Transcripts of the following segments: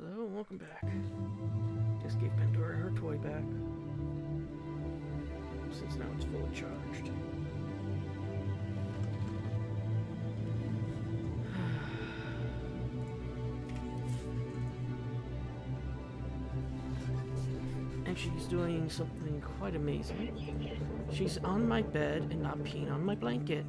Hello, and welcome back. Just gave Pandora her toy back, since now it's fully charged. And she's doing something quite amazing. She's on my bed and not peeing on my blanket.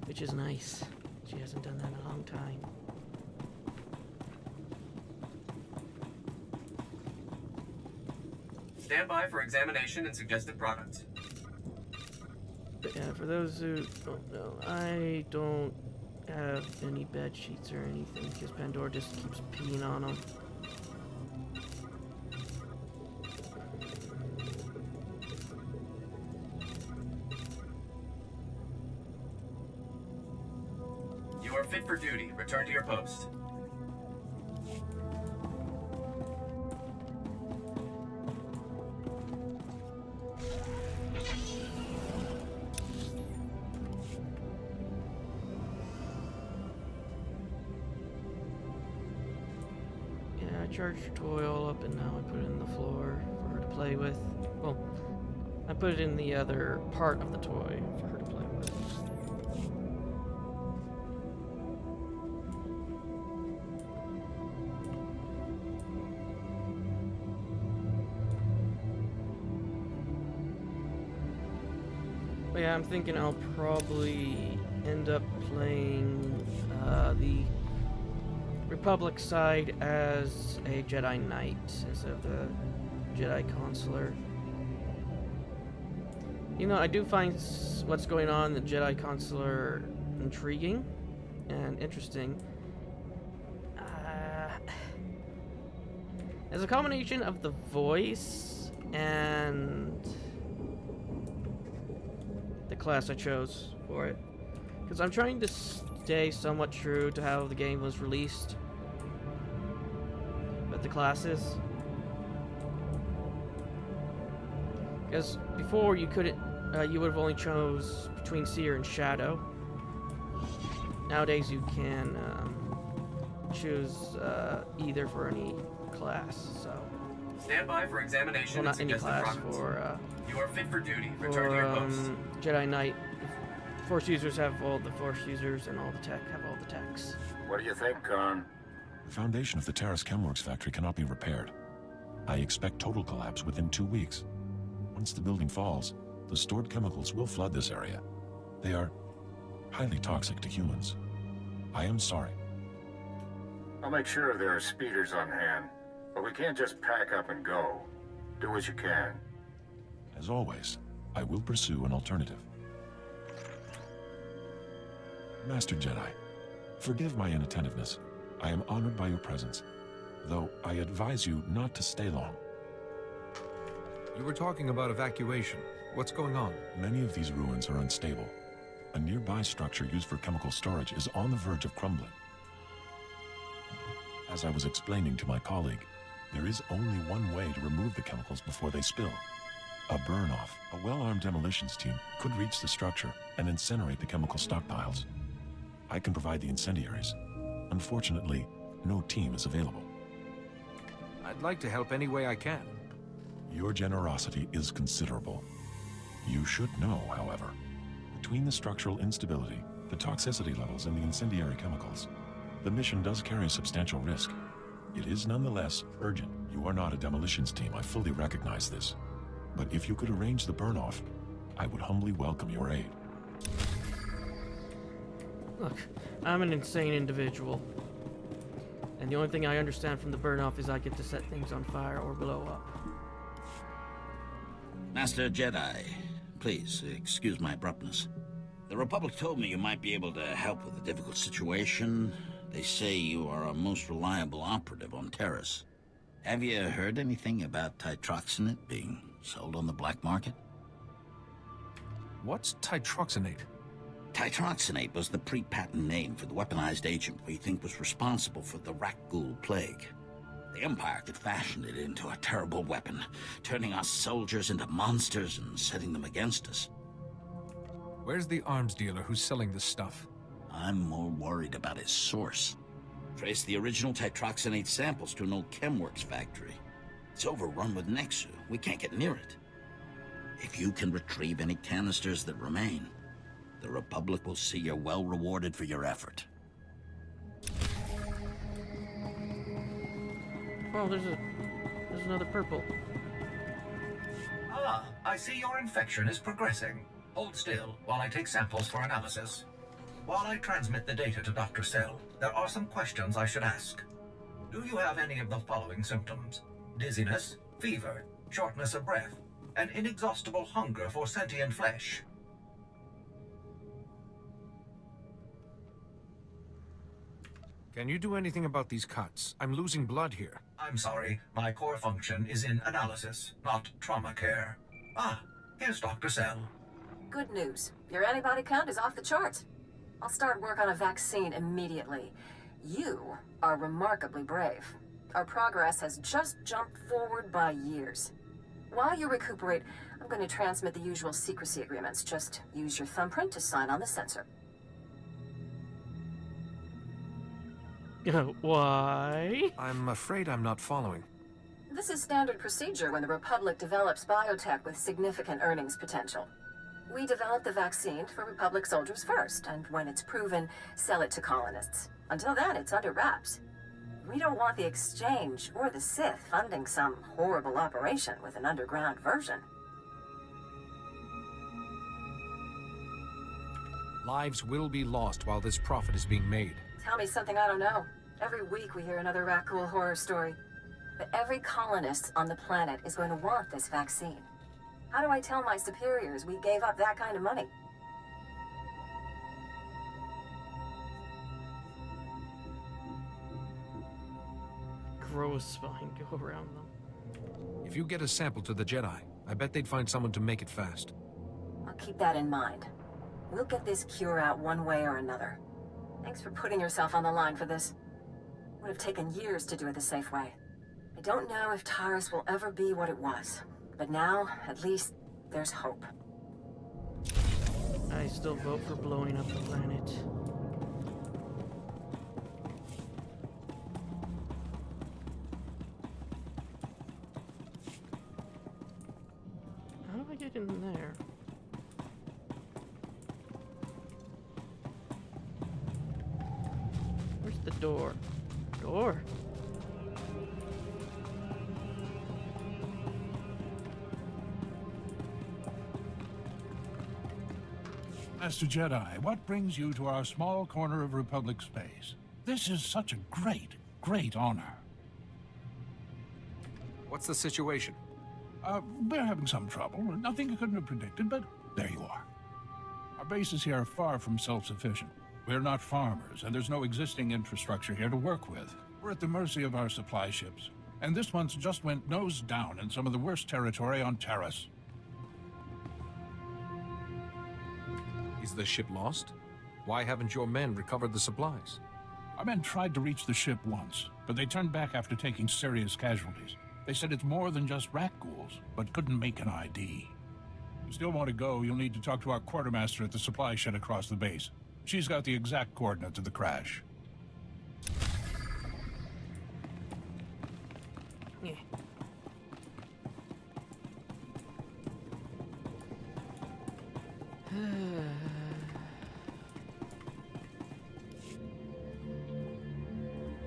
Which is nice. She hasn't done that in a long time. Stand by for examination and suggested products. But yeah, for those who don't know, I don't have any bed sheets or anything because Pandora just keeps peeing on them. You are fit for duty. Return to your post. Yeah, I charged her toy all up and now I put it in the floor for her to play with. Well, I put it in the other part of the toy for her to play with. But yeah, I'm thinking I'll probably end up playing the Republic side as a Jedi Knight instead of the Jedi Consular. You know, I do find what's going on in the Jedi Consular intriguing and interesting. As a combination of the voice and the class I chose for it, because I'm trying to stay somewhat true to how the game was released with the classes. Because before you couldn't, you would have only chose between Seer and Shadow. Nowadays you can choose either for any class. So Stand by for examination well, and not any suggested class products. for. You are fit for duty. Return to your post. Jedi Knight. Force users have all the Force users, and all the tech have all the techs. What do you think, Khan? The foundation of the Terrace Chemworks factory cannot be repaired. I expect total collapse within 2 weeks. Once the building falls, the stored chemicals will flood this area. They are highly toxic to humans. I am sorry. I'll make sure there are speeders on hand, but we can't just pack up and go. Do what you can. As always, I will pursue an alternative. Master Jedi, forgive my inattentiveness. I am honored by your presence, though I advise you not to stay long. You were talking about evacuation. What's going on? Many of these ruins are unstable. A nearby structure used for chemical storage is on the verge of crumbling. As I was explaining to my colleague, there is only one way to remove the chemicals before they spill. A burn-off. A well-armed demolitions team could reach the structure and incinerate the chemical stockpiles. I can provide the incendiaries. Unfortunately, no team is available. I'd like to help any way I can. Your generosity is considerable. You should know, however, between the structural instability, the toxicity levels, and the incendiary chemicals, the mission does carry a substantial risk. It is nonetheless urgent. You are not a demolitions team, I fully recognize this. But if you could arrange the burn-off, I would humbly welcome your aid. Look, I'm an insane individual. And the only thing I understand from the burn-off is I get to set things on fire or blow up. Master Jedi, please excuse my abruptness. The Republic told me you might be able to help with a difficult situation. They say you are a most reliable operative on Terrace. Have you heard anything about titroxinate being sold on the black market? What's titroxinate? Titroxinate was the pre-patent name for the weaponized agent we think was responsible for the Rakghoul plague. The Empire could fashion it into a terrible weapon, turning our soldiers into monsters and setting them against us. Where's the arms dealer who's selling this stuff? I'm more worried about his source. Trace the original tetroxinate samples to an old Chemworks factory. It's overrun with Nexu. We can't get near it. If you can retrieve any canisters that remain, the Republic will see you're well rewarded for your effort. Oh, there's another purple. Ah, I see your infection is progressing. Hold still while I take samples for analysis. While I transmit the data to Dr. Sell, there are some questions I should ask. Do you have any of the following symptoms? Dizziness, fever, shortness of breath, an inexhaustible hunger for sentient flesh? Can you do anything about these cuts? I'm losing blood here. I'm sorry, my core function is in analysis, not trauma care. Ah, here's Dr. Sell. Good news. Your antibody count is off the charts. I'll start work on a vaccine immediately. You are remarkably brave. Our progress has just jumped forward by years. While you recuperate, I'm going to transmit the usual secrecy agreements. Just use your thumbprint to sign on the sensor. Why? I'm afraid I'm not following. This is standard procedure when the Republic develops biotech with significant earnings potential. We develop the vaccine for Republic soldiers first, and when it's proven, sell it to colonists. Until then, it's under wraps. We don't want the Exchange or the Sith funding some horrible operation with an underground version. Lives will be lost while this profit is being made. Tell me something I don't know. Every week we hear another Rakul horror story. But every colonist on the planet is going to want this vaccine. How do I tell my superiors we gave up that kind of money? Grow a spine, go around them. If you get a sample to the Jedi, I bet they'd find someone to make it fast. I'll keep that in mind. We'll get this cure out one way or another. Thanks for putting yourself on the line for this. Would have taken years to do it the safe way. I don't know if Taurus will ever be what it was, but now, at least, there's hope. I still vote for blowing up the planet. How do I get in there? Where's the door? Door? Master Jedi, what brings you to our small corner of Republic space? This is such a great honor. What's the situation? We're having some trouble. Nothing you couldn't have predicted, but there you are. Our bases here are far from self-sufficient. We're not farmers, and there's no existing infrastructure here to work with. We're at the mercy of our supply ships. And this one's just went nose down in some of the worst territory on Taurus. Is the ship lost? Why haven't your men recovered the supplies? Our men tried to reach the ship once, but they turned back after taking serious casualties. They said it's more than just rat ghouls, but couldn't make an ID. If you still want to go, you'll need to talk to our quartermaster at the supply shed across the base. She's got the exact coordinates of the crash. Yeah.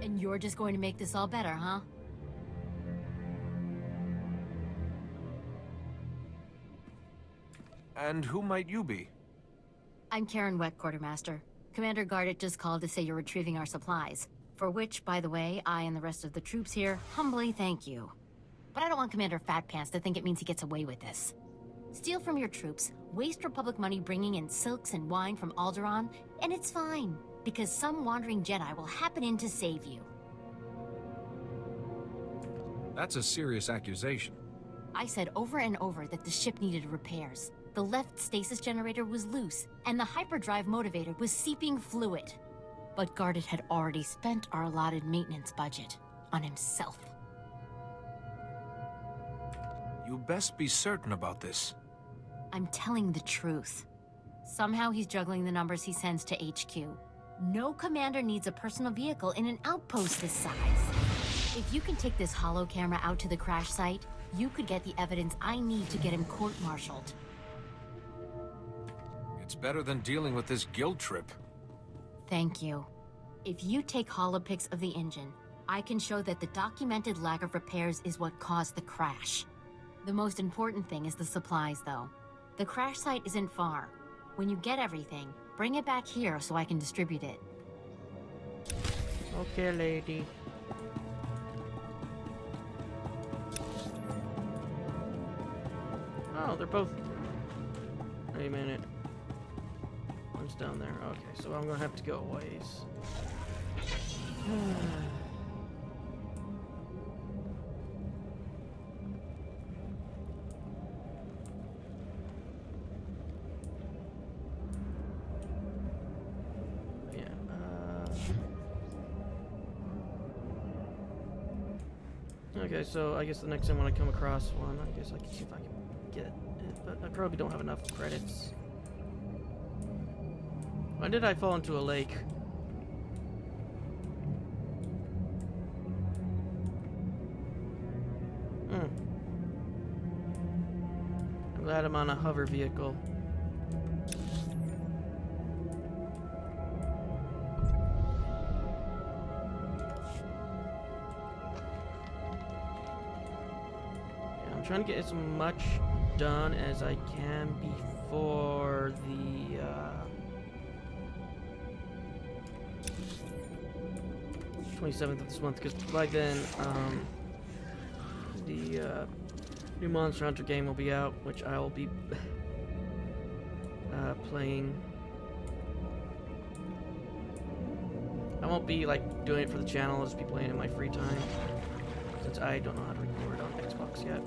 And you're just going to make this all better, huh? And who might you be? I'm Karen Wet, Quartermaster. Commander Gardet just called to say you're retrieving our supplies. For which, by the way, I and the rest of the troops here humbly thank you. But I don't want Commander Fat Pants to think it means he gets away with this. Steal from your troops, waste Republic money bringing in silks and wine from Alderaan, and it's fine, because some wandering Jedi will happen in to save you. That's a serious accusation. I said over and over that the ship needed repairs. The left stasis generator was loose, and the hyperdrive motivator was seeping fluid. But Gardet had already spent our allotted maintenance budget on himself. You best be certain about this. I'm telling the truth. Somehow he's juggling the numbers he sends to HQ. No commander needs a personal vehicle in an outpost this size. If you can take this holo camera out to the crash site, you could get the evidence I need to get him court-martialed. It's better than dealing with this guilt trip. Thank you. If you take holopics of the engine, I can show that the documented lack of repairs is what caused the crash. The most important thing is the supplies, though. The crash site isn't far. When you get everything, bring it back here so I can distribute it. Okay, lady. Oh, they're both... Wait a minute. One's down there. Okay, so I'm gonna have to go a ways. Okay, so I guess the next time when I come across one, I guess I can see if I can get it, but I probably don't have enough credits. When did I fall into a lake? I'm glad I'm on a hover vehicle. Trying to get as much done as I can before the 27th of this month, because by then the new Monster Hunter game will be out, which I will be playing. I won't be like doing it for the channel, I'll just be playing in my free time, since I don't know how to record on Xbox yet.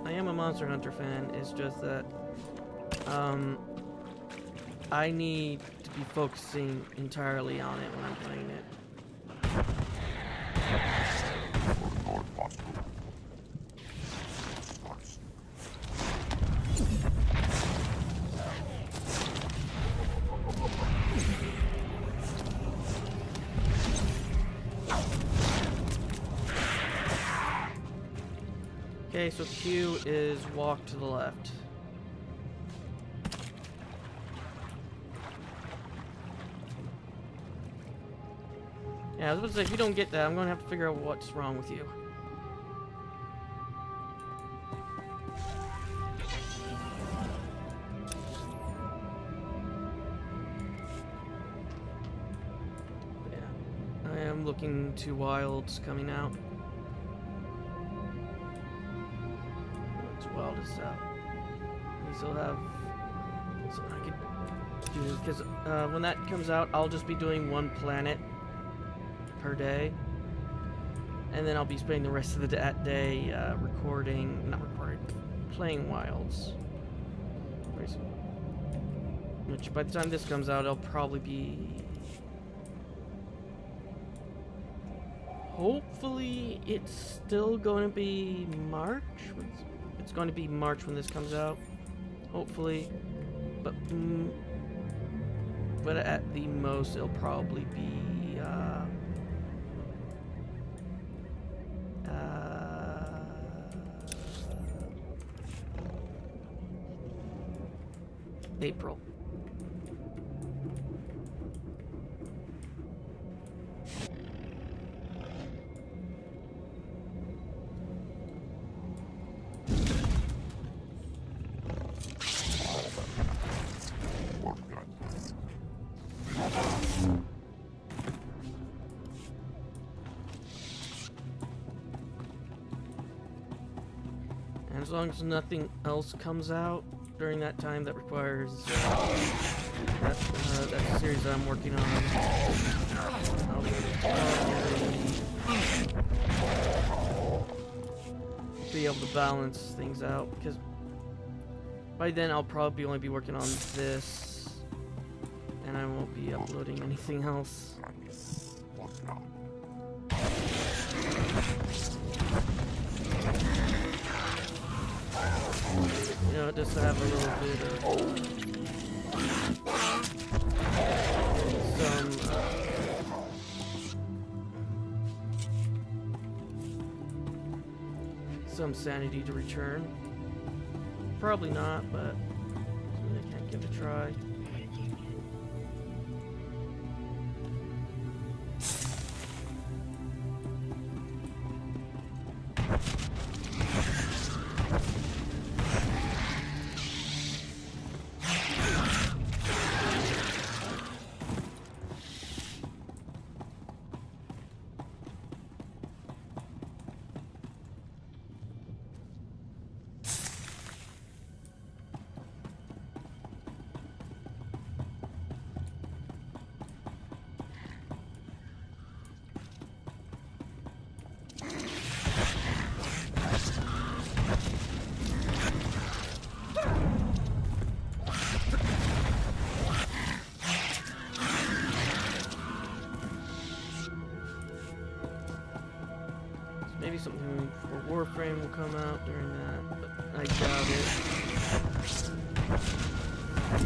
I am a Monster Hunter fan. It's just that I need to be focusing entirely on it when I'm playing it. Okay, so Q is walk to the left. Yeah, I was about to say, if you don't get that, I'm going to have to figure out what's wrong with you. Yeah, I am looking to wilds coming out. Wild is out. We still have so I could do, because when that comes out, I'll just be doing one planet per day, and then I'll be spending the rest of the day playing wilds. Which by the time this comes out, it'll probably be. Hopefully, it's still going to be March. It's going to be March when this comes out, hopefully, but at the most it'll probably be April. As long as nothing else comes out during that time that requires that series that I'm working on, I'll be able to balance things out, because by then I'll probably only be working on this and I won't be uploading anything else. You know, just to have a little bit of some sanity to return. Probably not, but I can't give it a try. Maybe something for Warframe will come out during that, but I doubt it.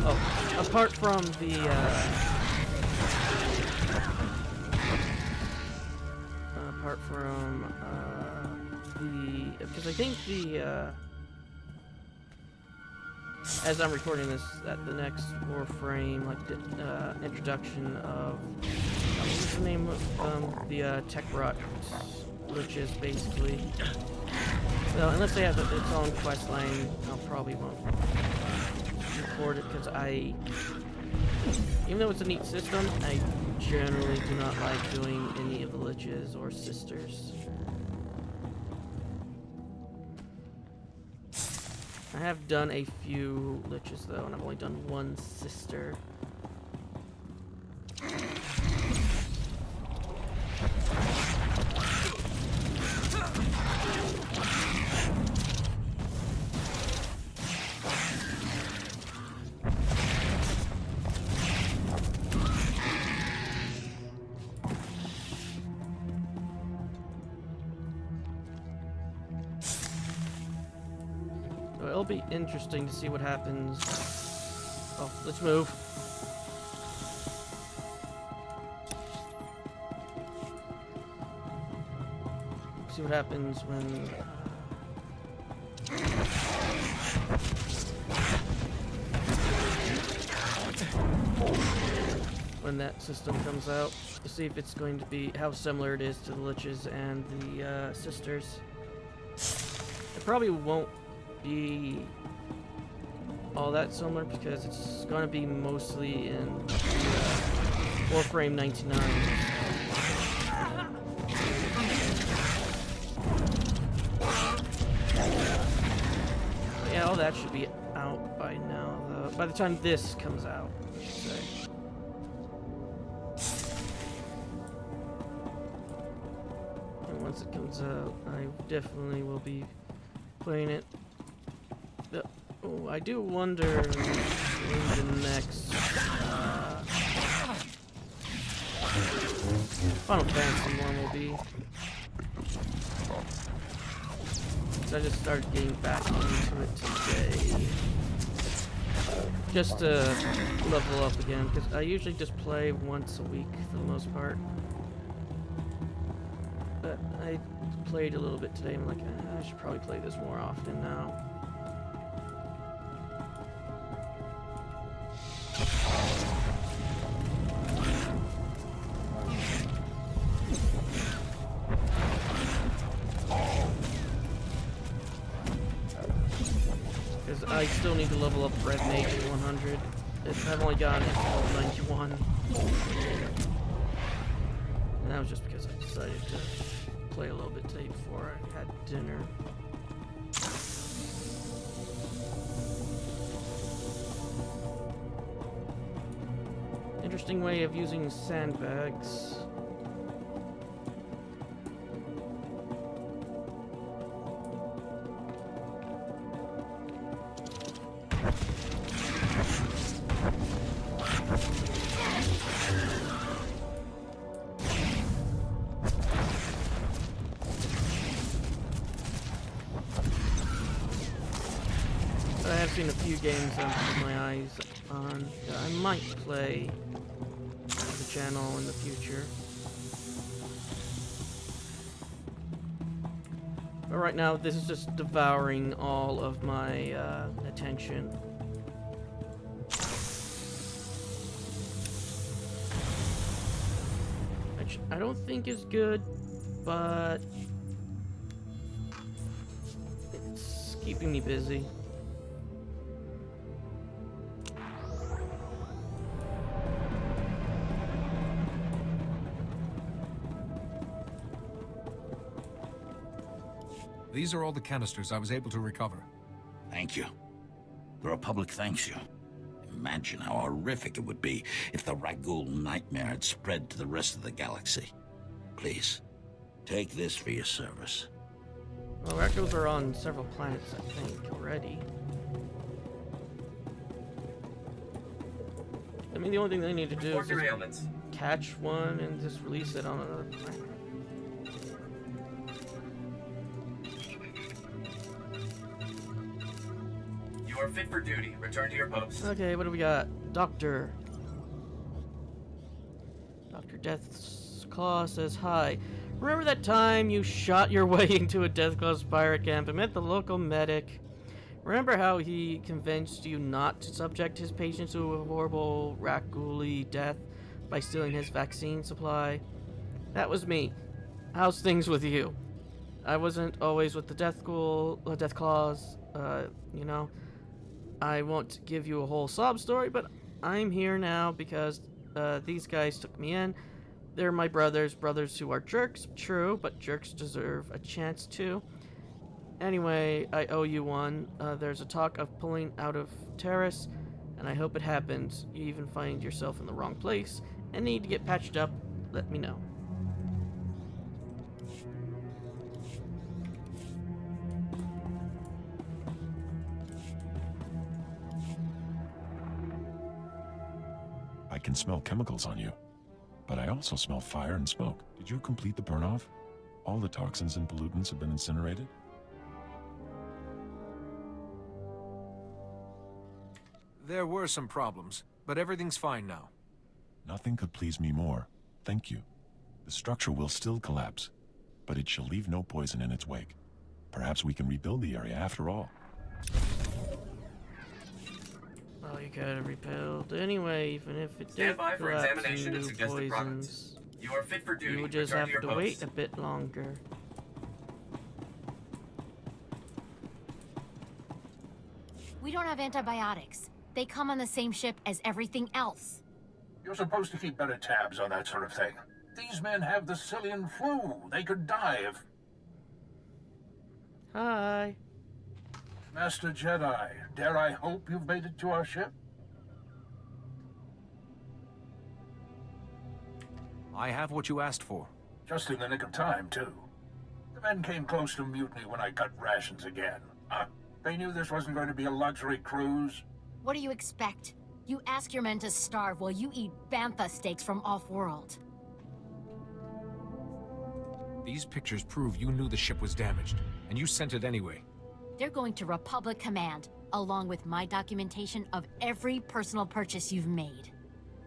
Oh, apart from the, because I think as I'm recording this, at the next Warframe, like the introduction of, what's the name of the tech rot, which is basically, so unless they have its own quest line, I probably won't record it, because even though it's a neat system, I generally do not like doing any of the liches or sisters. I have done a few liches though, and I've only done one sister. It'll be interesting to see what happens. Oh, let's move. See what happens when that system comes out. To see if it's going to be how similar it is to the liches and the sisters. It probably won't be all that similar because it's going to be mostly in Warframe 99. Yeah, all that should be out by now, though. By the time this comes out, I should say. And once it comes out, I definitely will be playing it. Oh, I do wonder when the next Final Fantasy one will be. So I just started getting back into it today. Just to level up again, because I usually just play once a week for the most part. But I played a little bit today, and I'm like, I should probably play this more often now. Because I still need to level up Red Mage to 100. I've only gotten it to 91. And that was just because I decided to play a little bit today before I had dinner. Interesting way of using sandbags. seen a few games I've put my eyes on that I might play on the channel in the future. But right now, this is just devouring all of my attention. Which I don't think is good, but it's keeping me busy. These are all the canisters I was able to recover. Thank you. The Republic thanks you. Imagine how horrific it would be if the Ragul nightmare had spread to the rest of the galaxy. Please, take this for your service. Well, Raggos are on several planets, I think, already. I mean, the only thing they need to do is just catch one and just release it on another planet. You are fit for duty. Return to your post. Okay, what do we got? Doctor Death's Claw says, hi. Remember that time you shot your way into a Death Claw's pirate camp and met the local medic? Remember how he convinced you not to subject his patients to a horrible Rakghoulie death by stealing his vaccine supply? That was me. How's things with you? I wasn't always with the Death Claws, you know. I won't give you a whole sob story, but I'm here now because these guys took me in. They're my brothers who are jerks, true, but jerks deserve a chance too. Anyway, I owe you one. There's a talk of pulling out of Terrace, and I hope it happens. You even find yourself in the wrong place and need to get patched up, let me know. I can smell chemicals on you, but I also smell fire and smoke. Did you complete the burn-off? All the toxins and pollutants have been incinerated? There were some problems, but everything's fine now. Nothing could please me more. Thank you. The structure will still collapse, but it shall leave no poison in its wake. Perhaps we can rebuild the area after all. Well, you gotta rebuild anyway, even if it did Stand by for collapse examination and into suggested progress. poisons. You are fit for duty. You would just Return have to your to post. wait a bit longer. We don't have antibiotics. They come on the same ship as everything else. You're supposed to keep better tabs on that sort of thing. These men have the Cillian flu. They could die if... Hi. Master Jedi, dare I hope you've made it to our ship? I have what you asked for. Just in the nick of time, too. The men came close to mutiny when I cut rations again. They knew this wasn't going to be a luxury cruise. What do you expect? You ask your men to starve while you eat bantha steaks from off-world. These pictures prove you knew the ship was damaged, and you sent it anyway. They're going to Republic Command, along with my documentation of every personal purchase you've made.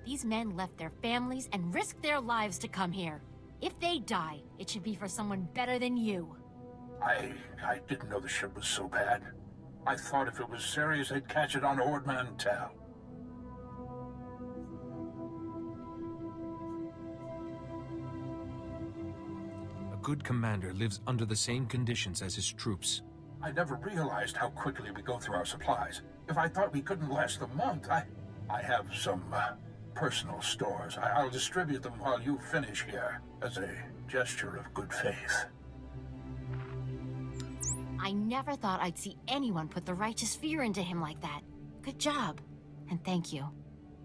These men left their families and risked their lives to come here. If they die, it should be for someone better than you. I didn't know the ship was so bad. I thought if it was serious, they'd catch it on Ord Mantell. A good commander lives under the same conditions as his troops. I never realized how quickly we go through our supplies. If I thought we couldn't last a month, I have some personal stores. I'll distribute them while you finish here, as a gesture of good faith. I never thought I'd see anyone put the righteous fear into him like that. Good job. And thank you.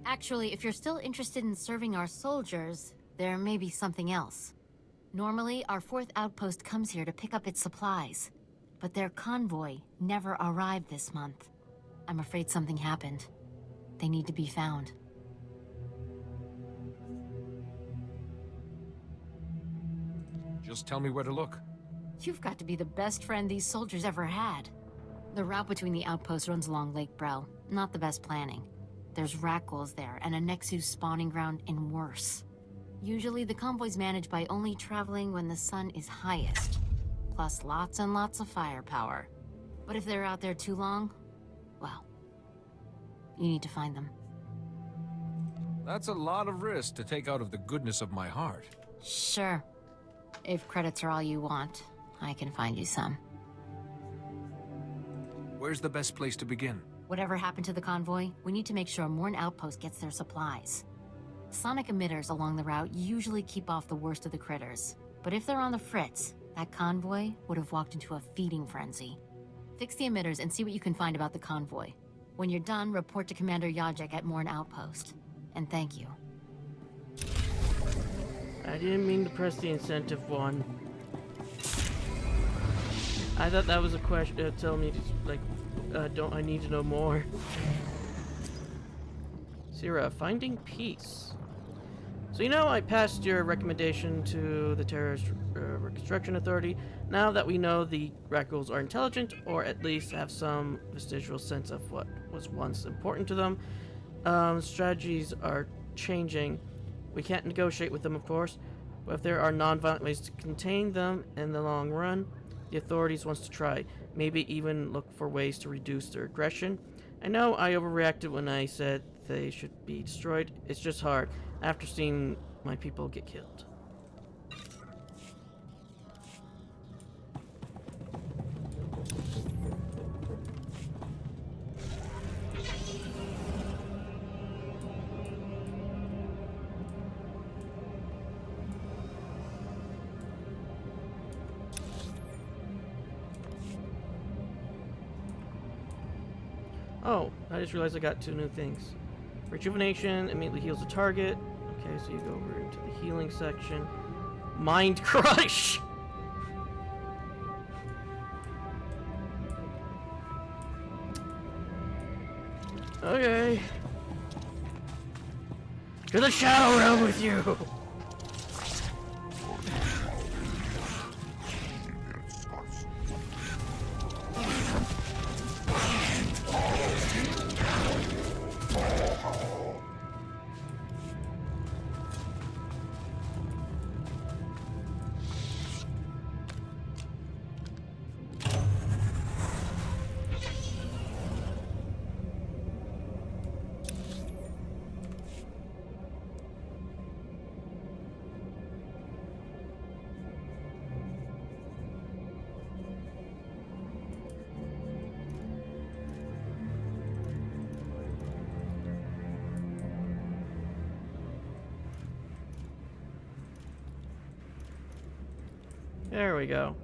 Actually, if you're still interested in serving our soldiers, there may be something else. Normally, our 4th outpost comes here to pick up its supplies. But their convoy never arrived this month. I'm afraid something happened. They need to be found. Just tell me where to look. You've got to be the best friend these soldiers ever had. The route between the outposts runs along Lake Brel. Not the best planning. There's Rakghouls there, and a Nexus spawning ground and worse. Usually the convoy's managed by only traveling when the sun is highest. Plus lots and lots of firepower. But if they're out there too long, well, you need to find them. That's a lot of risk to take out of the goodness of my heart. Sure. If credits are all you want, I can find you some. Where's the best place to begin? Whatever happened to the convoy, we need to make sure Morn Outpost gets their supplies. Sonic emitters along the route usually keep off the worst of the critters. But if they're on the fritz, that convoy would have walked into a feeding frenzy. Fix the emitters and see what you can find about the convoy. When you're done, report to Commander Yajek at Morn Outpost. And thank you. I didn't mean to press the incentive one. I thought that was a question. Tell me, don't I need to know more? Sierra, finding peace. So I passed your recommendation to the Terrorist Reconstruction Authority. Now that we know the Rakghouls are intelligent, or at least have some vestigial sense of what was once important to them, strategies are changing. We can't negotiate with them, of course, but if there are non-violent ways to contain them in the long run, the authorities wants to try. Maybe even look for ways to reduce their aggression. I know I overreacted when I said they should be destroyed. It's just hard after seeing my people get killed. Oh, I just realized I got 2 new things. Rejuvenation immediately heals the target. Okay, so you go over into the healing section. Mind Crush! Okay. To the Shadow Realm with you! There we go.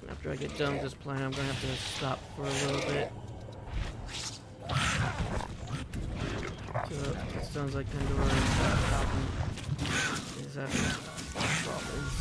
And after I get done with this plan, I'm gonna have to stop for a little bit. So it sounds like Pandora is having problems.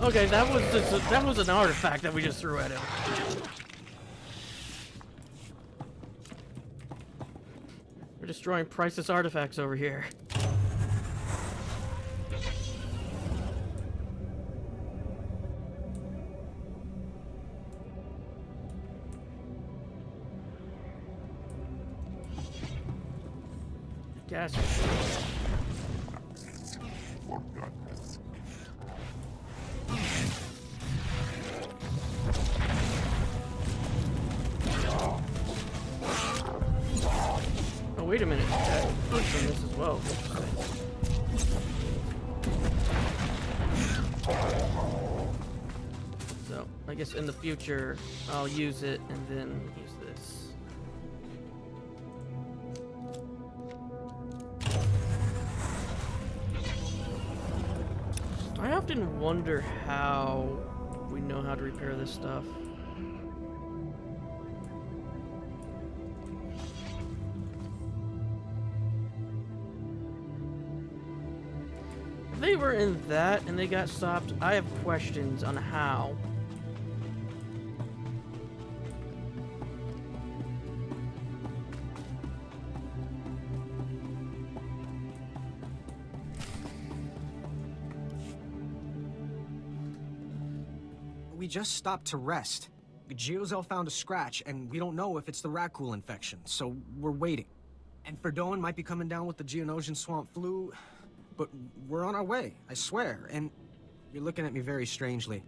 Okay, that was an artifact that we just threw at him. We're destroying priceless artifacts over here. gas. Oh, wait a minute. That looks on this as well. So, I guess in the future, I'll use it and then use this. I often wonder how we know how to repair this stuff. If they were in that and they got stopped, I have questions on how. We just stopped to rest. Geozel found a scratch, and we don't know if it's the Rakul infection, so we're waiting. And Ferdoan might be coming down with the Geonosian swamp flu, but we're on our way, I swear, and you're looking at me very strangely.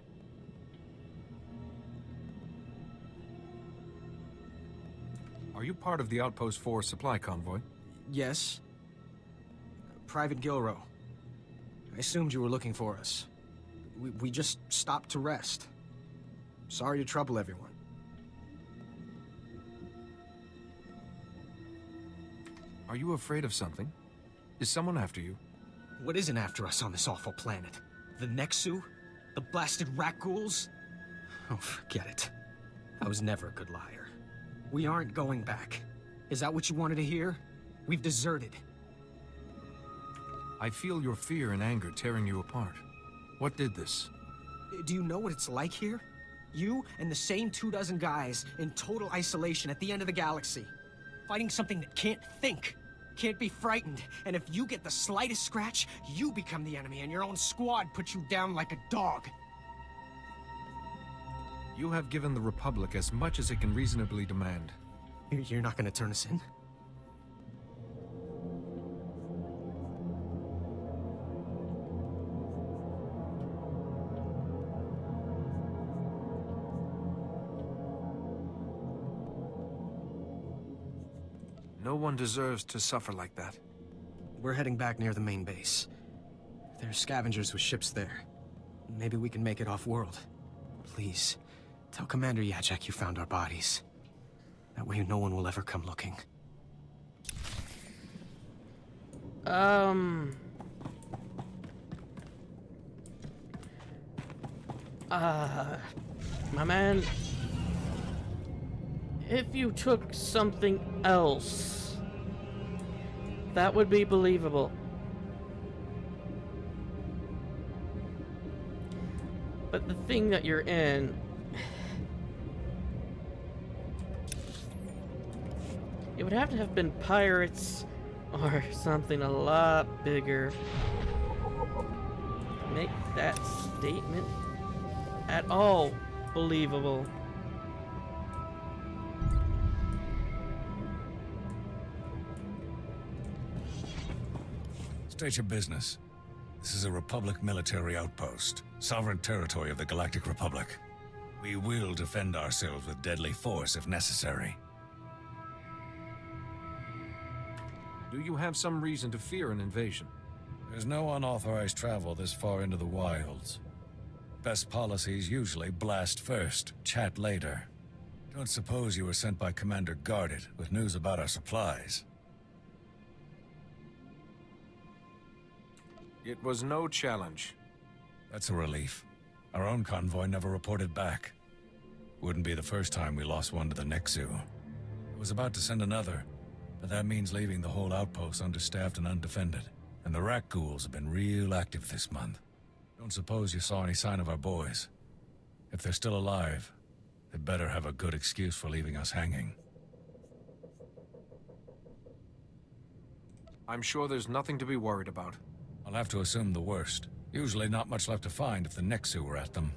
Are you part of the Outpost 4 supply convoy? Yes. Private Gilrow. I assumed you were looking for us. We just stopped to rest. Sorry to trouble everyone. Are you afraid of something? Is someone after you? What isn't after us on this awful planet? The Nexu? The blasted Rakghouls? Oh, forget it. I was never a good liar. We aren't going back. Is that what you wanted to hear? We've deserted. I feel your fear and anger tearing you apart. What did this? Do you know what it's like here? You and the same 24 guys in total isolation at the end of the galaxy. Fighting something that can't think, can't be frightened, and if you get the slightest scratch, you become the enemy and your own squad puts you down like a dog. You have given the Republic as much as it can reasonably demand. You're not gonna turn us in? No one deserves to suffer like that. We're heading back near the main base. There are scavengers with ships there. Maybe we can make it off-world. Please, tell Commander Yajek you found our bodies. That way no one will ever come looking. My man, if you took something else, that would be believable. But the thing that you're in, it would have to have been pirates or something a lot bigger to make that statement at all believable. State your business. This is a Republic military outpost, sovereign territory of the Galactic Republic. We will defend ourselves with deadly force if necessary. Do you have some reason to fear an invasion? There's no unauthorized travel this far into the wilds. Best policies usually blast first, chat later. Don't suppose you were sent by Commander Guarded with news about our supplies. It was no challenge. That's a relief. Our own convoy never reported back. Wouldn't be the first time we lost one to the Nexu. I was about to send another, but that means leaving the whole outpost understaffed and undefended. And the Rakghouls have been real active this month. Don't suppose you saw any sign of our boys. If they're still alive, they better have a good excuse for leaving us hanging. I'm sure there's nothing to be worried about. I'll have to assume the worst. Usually not much left to find if the Nexu were at them.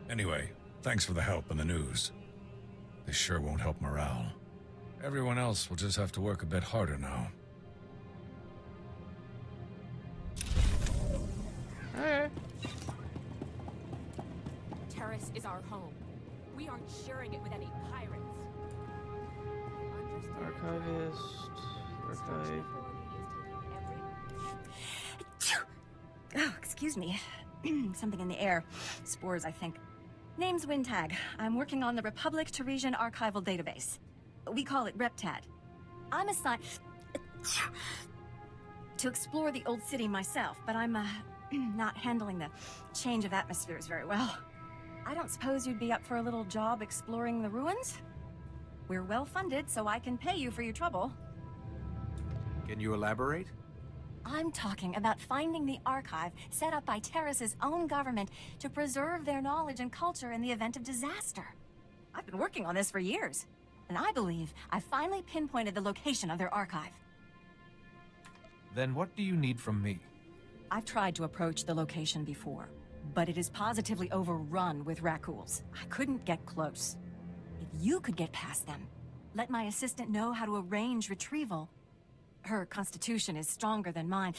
Anyway, thanks for the help and the news. This sure won't help morale. Everyone else will just have to work a bit harder now. Terrace is our home. We aren't sharing it with any pirates. Archivist. Archive. Oh, excuse me. Something in the air. Spores, I think. Name's Wintag. I'm working on the Republic Teresian Archival Database. We call it RepTad. I'm assigned to explore the old city myself, but I'm not handling the change of atmospheres very well. I don't suppose you'd be up for a little job exploring the ruins? We're well funded, so I can pay you for your trouble. Can you elaborate? I'm talking about finding the archive set up by Terrace's own government to preserve their knowledge and culture in the event of disaster. I've been working on this for years, and I believe I finally pinpointed the location of their archive. Then what do you need from me? I've tried to approach the location before, but it is positively overrun with raccoons. I couldn't get close. If you could get past them, let my assistant know how to arrange retrieval. Her constitution is stronger than mine.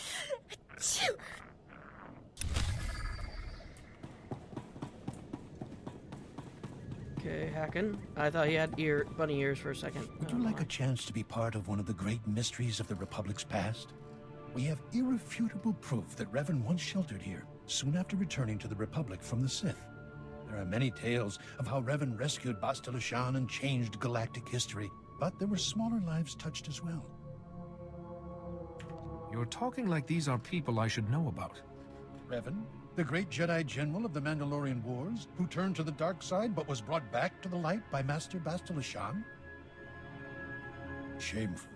Okay, Hacken. I thought he had bunny ears for a second. Would you like a chance to be part of one of the great mysteries of the Republic's past? We have irrefutable proof that Revan once sheltered here, soon after returning to the Republic from the Sith. There are many tales of how Revan rescued Bastila Shan and changed galactic history, but there were smaller lives touched as well. You're talking like these are people I should know about. Revan, the great Jedi General of the Mandalorian Wars, who turned to the dark side but was brought back to the light by Master Bastila Shan? Shameful.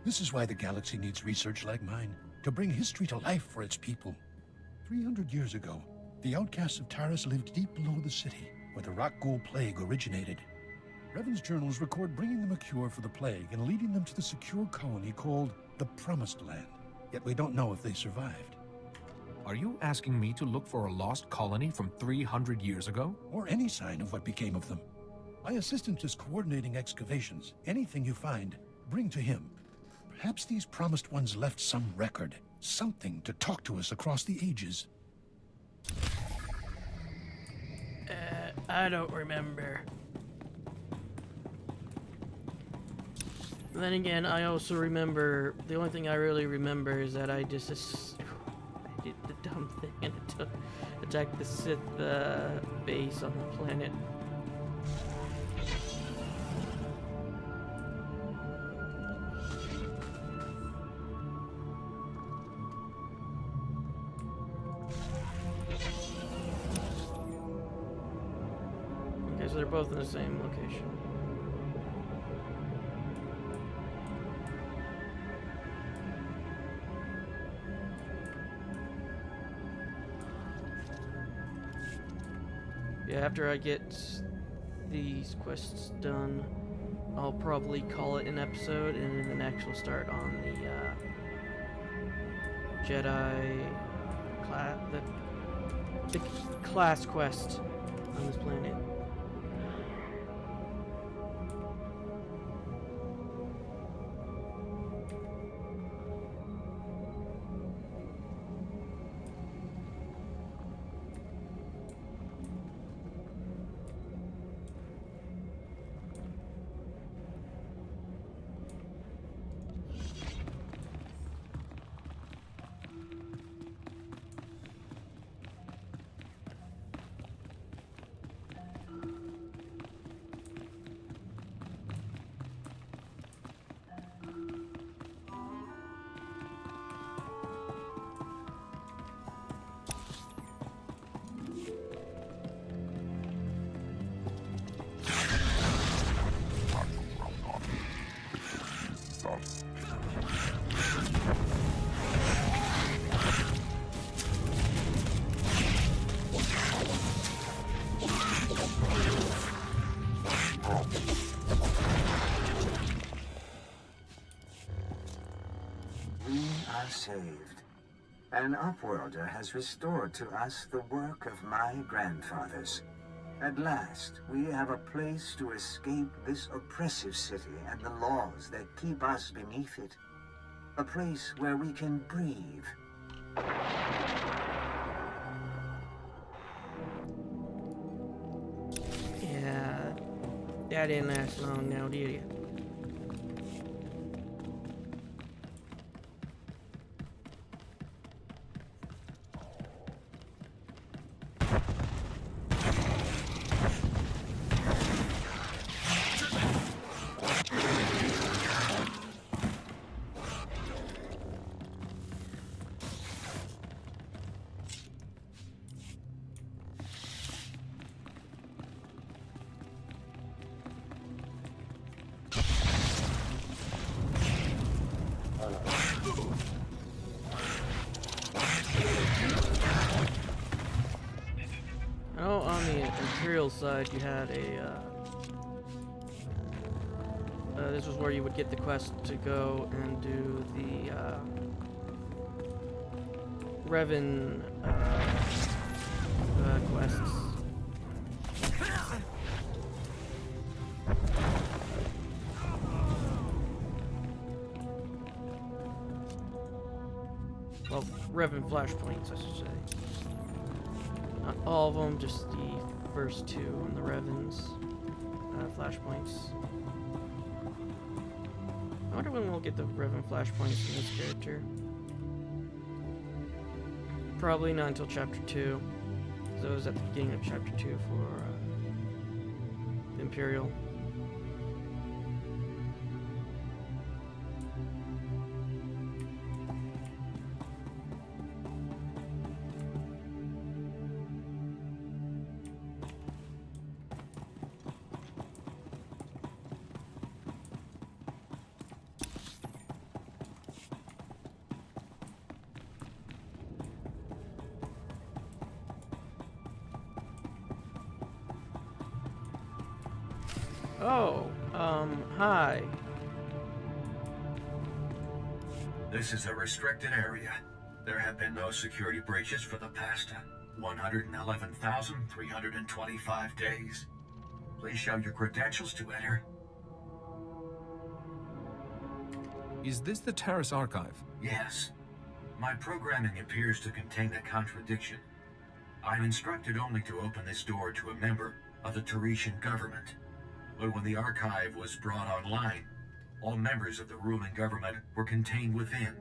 This is why the galaxy needs research like mine, to bring history to life for its people. 300 years ago, the outcasts of Taris lived deep below the city, where the rock ghoul plague originated. Revan's journals record bringing them a cure for the plague and leading them to the secure colony called the Promised Land. Yet we don't know if they survived. Are you asking me to look for a lost colony from 300 years ago? Or any sign of what became of them. My assistant is coordinating excavations. Anything you find, bring to him. Perhaps these promised ones left some record, something to talk to us across the ages. I don't remember. Then again, I also remember, the only thing I really remember is that I did the dumb thing and attacked the Sith base on the planet. Okay, so they're both in the same location. Yeah, after I get these quests done, I'll probably call it an episode, and then the next will start on the Jedi the class quest on this planet. Saved. An Upworlder has restored to us the work of my grandfathers. At last, we have a place to escape this oppressive city and the laws that keep us beneath it. A place where we can breathe. That didn't last long now, did it? Oh, on the Imperial side, you had a, this was where you would get the quest to go and do the, Revan, quests. Well, Revan flashpoints, I should say. Not all of them, just the first two on the Revens flashpoints. I wonder when we'll get the Revan flashpoints from this character. Probably not until Chapter 2. So it was at the beginning of Chapter 2 for Imperial. Oh, hi. This is a restricted area. There have been no security breaches for the past 111,325 days. Please show your credentials to enter. Is this the Terrace Archive? Yes. My programming appears to contain a contradiction. I'm instructed only to open this door to a member of the Teresian government. But when the archive was brought online, all members of the ruling government were contained within.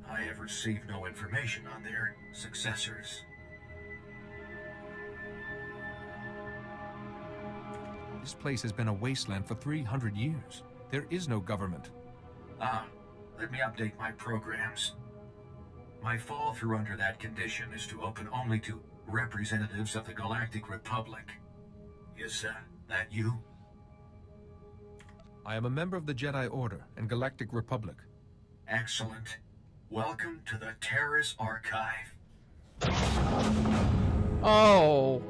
I have received no information on their successors. This place has been a wasteland for 300 years. There is no government. Let me update my programs. My fall through under that condition is to open only to representatives of the Galactic Republic. Is that you? I am a member of the Jedi Order and Galactic Republic. Excellent. Welcome to the Terrace Archive. Oh.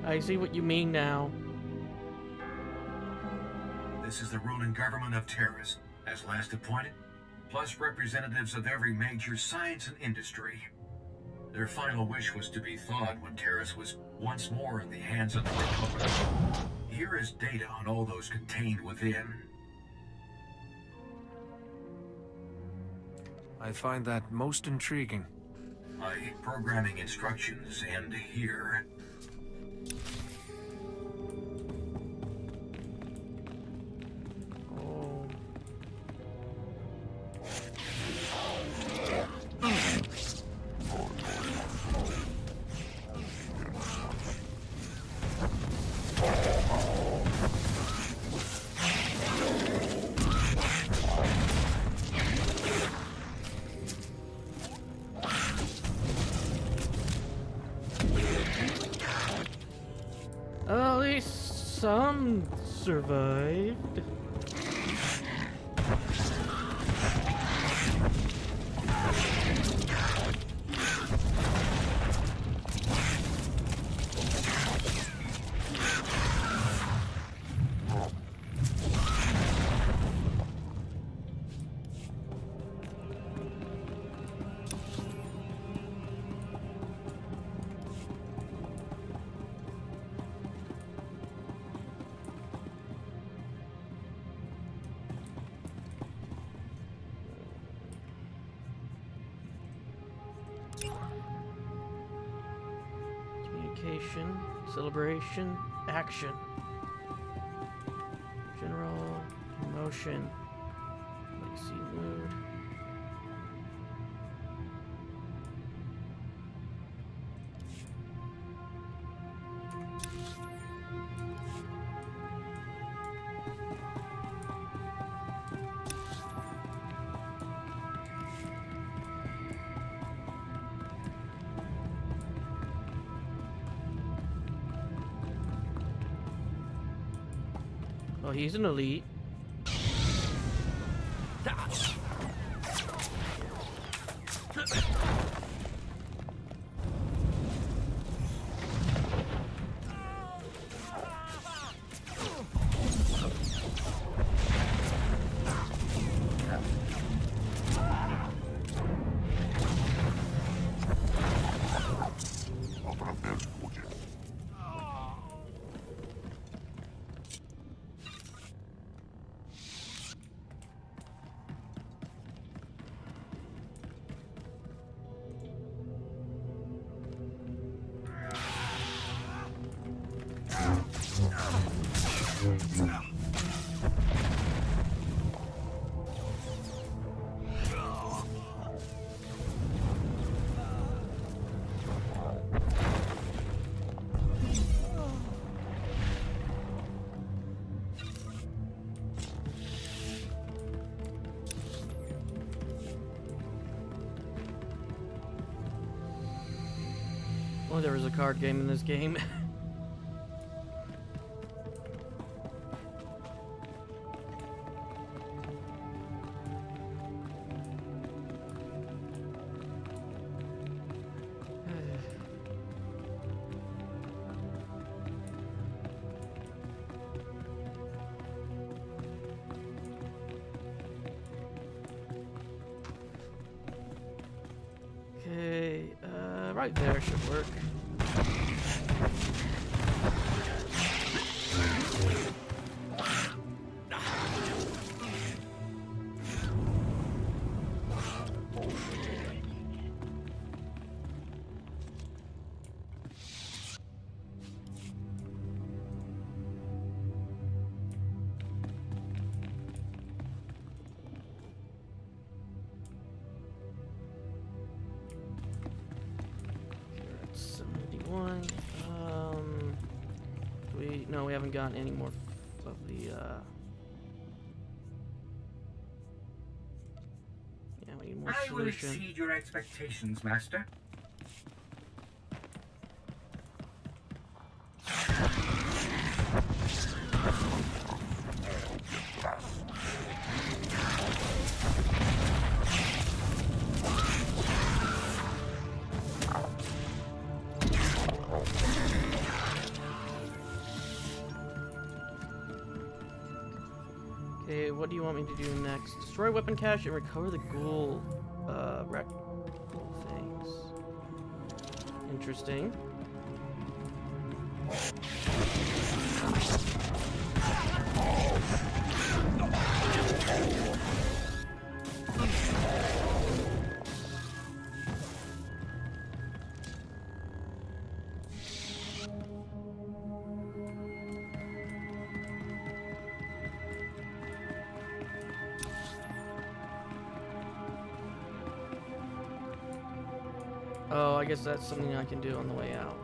I see what you mean now. This is the ruling government of Terrace, as last appointed, plus representatives of every major science and industry. Their final wish was to be thawed when Terrace was once more in the hands of the Republic. Here is data on all those contained within. I find that most intriguing. My programming instructions end here. At least some survived. Communication, celebration, action. General, emotion, legacy, mood. Oh, he's an elite. Well, there was a card game in this game. Okay, right there should work. No, we haven't gotten any more of the, yeah, we need more I will solution. exceed your expectations, Master. Okay, what do you want me to do next? Destroy weapon cache and recover the ghoul, ghoul things. Interesting. Oh, I guess that's something I can do on the way out.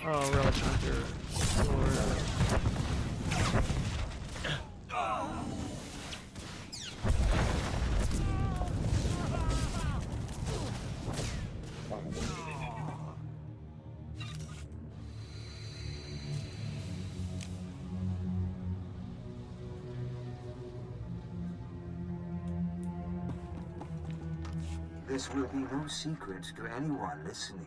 Oh, relic hunter. This will be no secret to anyone listening,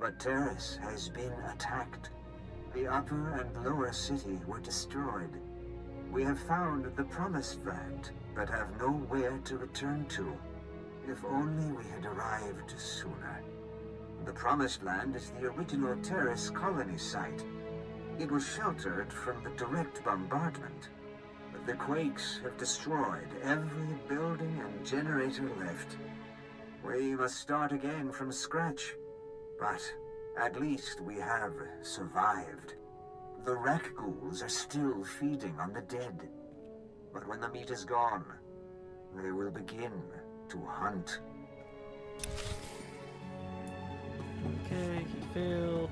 but Terrace has been attacked. The upper and lower city were destroyed. We have found the Promised Land, but have nowhere to return to. If only we had arrived sooner. The Promised Land is the original Terrace colony site. It was sheltered from the direct bombardment. But the quakes have destroyed every building and generator left. We must start again from scratch. But at least we have survived. The rat ghouls are still feeding on the dead. But when the meat is gone, they will begin to hunt. Okay, he failed.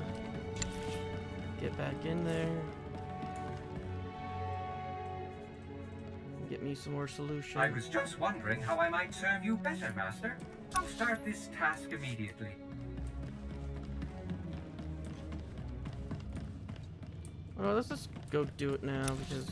Get back in there. Get me some more solutions. I was just wondering how I might serve you better, Master. I'll start this task immediately. Well, let's just go do it now because.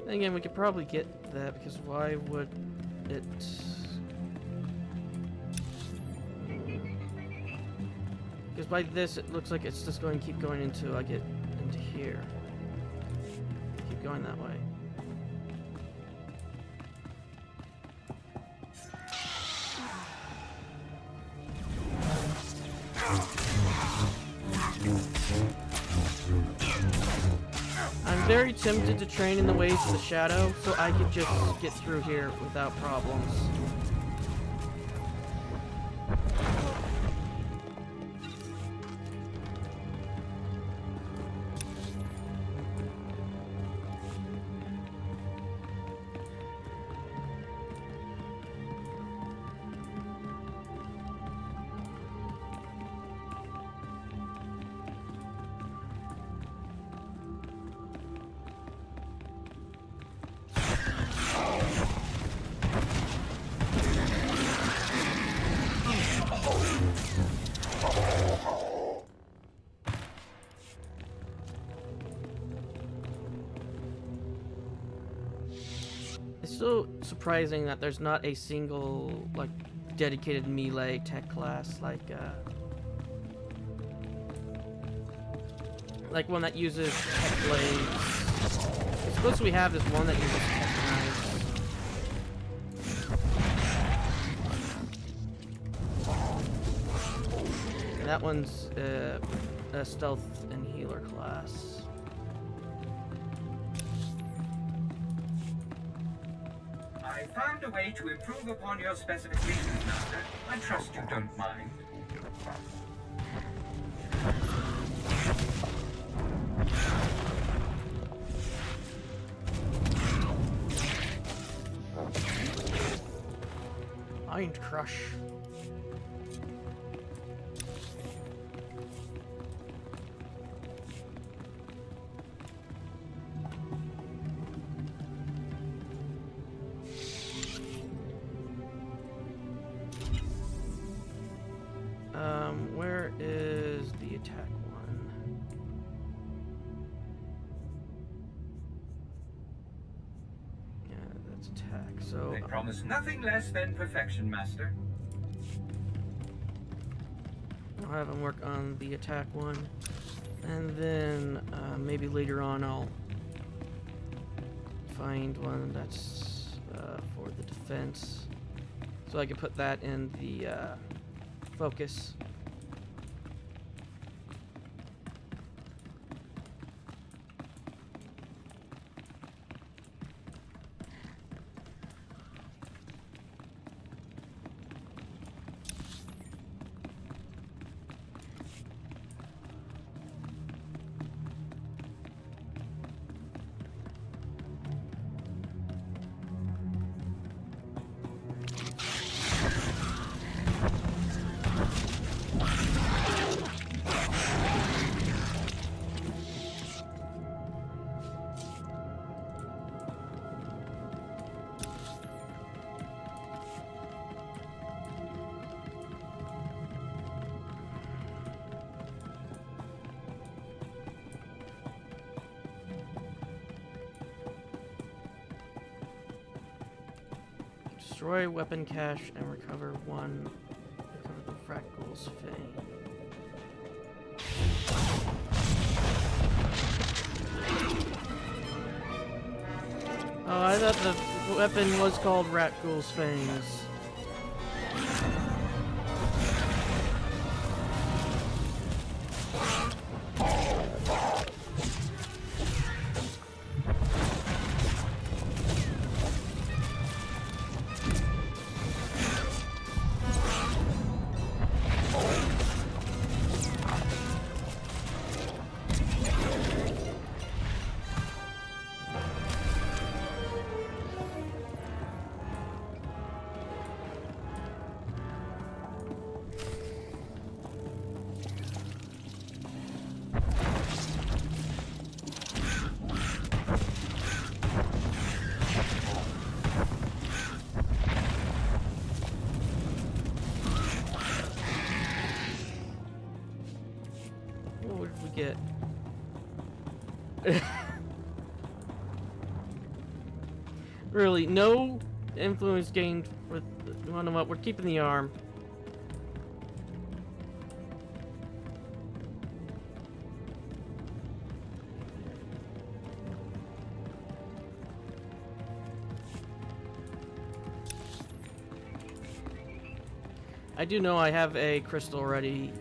Again, we could probably get that because why would it? Because by this, it looks like it's just going to keep going until I get into here. Keep going that way. I'm very tempted to train in the ways of the shadow, so I could just get through here without problems. It's so surprising that there's not a single, like, dedicated melee tech class, like one that uses tech blades. It's supposed to we have this one that uses tech knives. And that one's a stealth and healer class. I found a way to improve upon your specifications, Master. I trust you don't mind. Mind Crush. Where is the attack one? Yeah, that's attack, so... I promise nothing less than perfection, Master. I'll have him work on the attack one. And then, maybe later on I'll find one that's for the defense. So I can put that in the focus. Destroy weapon cache and recover one. Recover the Fractal's Fang. Oh, I thought the weapon was called Ratghoul's Fangs. What did we get? Really, no influence gained with. You know what? We're keeping the arm. I do know I have a crystal ready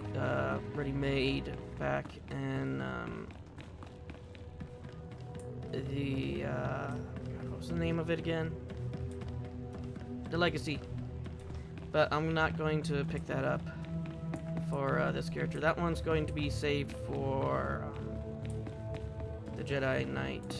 made back in the what was the name of it again? The Legacy. But I'm not going to pick that up for this character. That one's going to be saved for the Jedi Knight.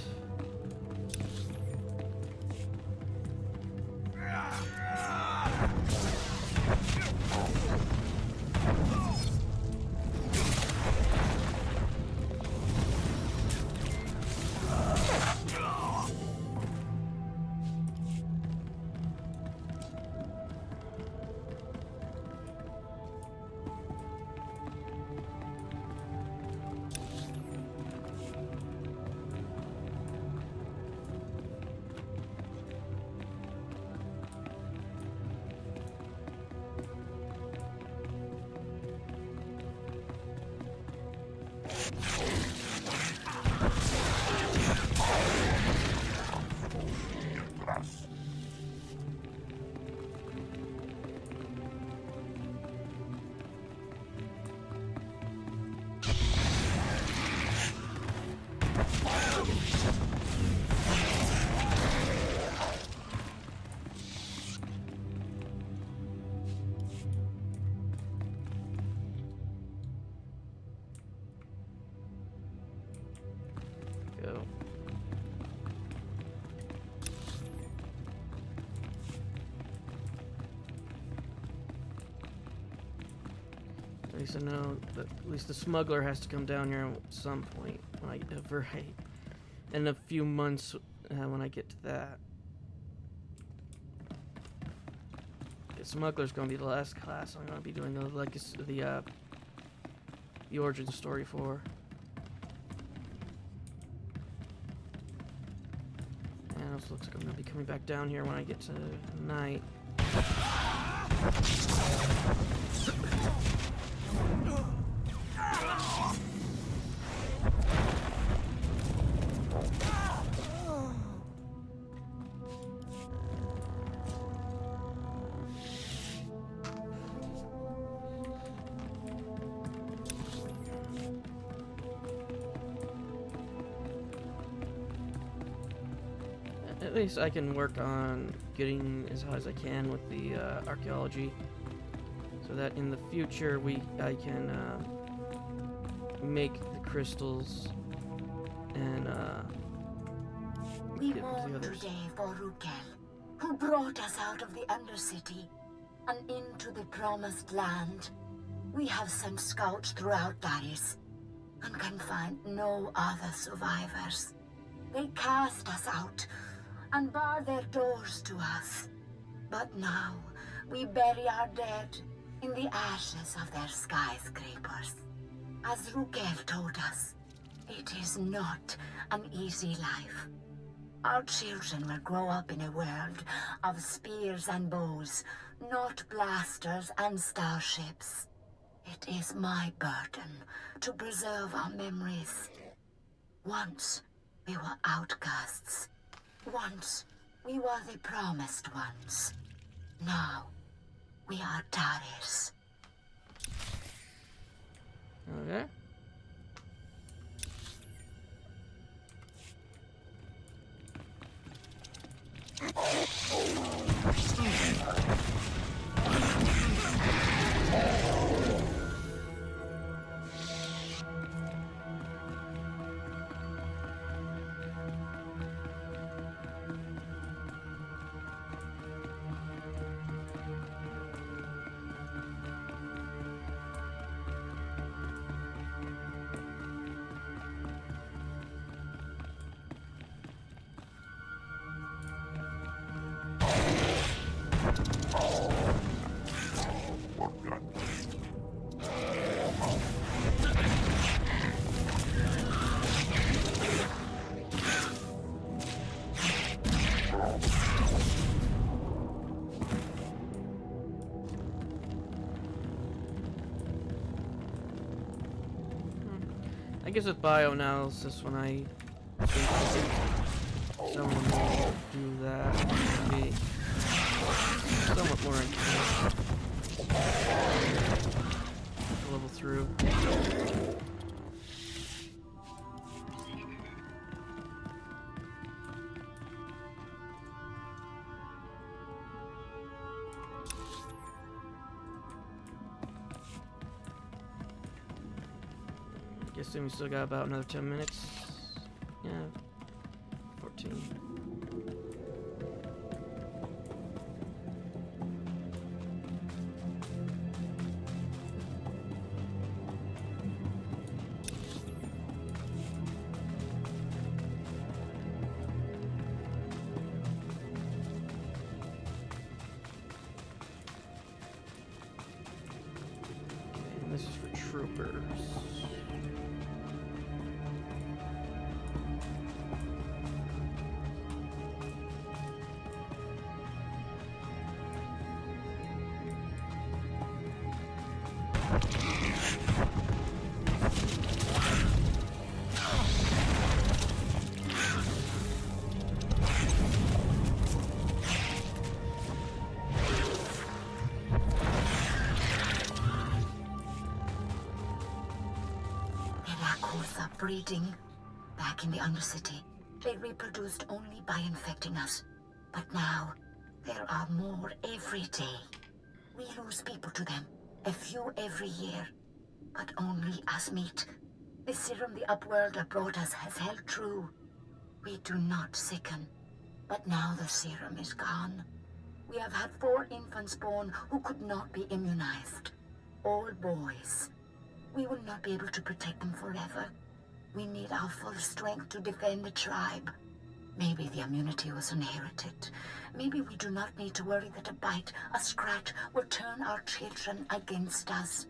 Go. At least I know that at least the smuggler has to come down here at some point when I in a few months when I get to that. The smuggler's gonna be the last class I'm gonna be doing the legacy, the origin story for. And it also looks like I'm gonna be coming back down here when I get to night. At least I can work on getting as high as I can with the archaeology, so that in the future I can make the crystals and we get with the mourn others. today for Rukel, who brought us out of the Undercity and into the Promised Land. We have sent scouts throughout Daris and can find no other survivors. They cast us out and bar their doors to us. But now, we bury our dead in the ashes of their skyscrapers. As Rukel told us, it is not an easy life. Our children will grow up in a world of spears and bows, not blasters and starships. It is my burden to preserve our memories. Once, we were outcasts. Once, we were the promised ones. Now, we are Taris. Okay. I guess with bioanalysis, when I think someone will do that, it'll be somewhat more intense to level through. Guessing we still got about another 10 minutes. Yeah, 14. Okay, and this is for troopers. Breeding. Back in the Undercity, they reproduced only by infecting us. But now, there are more every day. We lose people to them, a few every year, but only as meat. The serum the Upworlder brought us has held true. We do not sicken, but now the serum is gone. We have had 4 infants born who could not be immunized. All boys. We will not be able to protect them forever. We need our full strength to defend the tribe. Maybe the immunity was inherited. Maybe we do not need to worry that a bite, a scratch, will turn our children against us.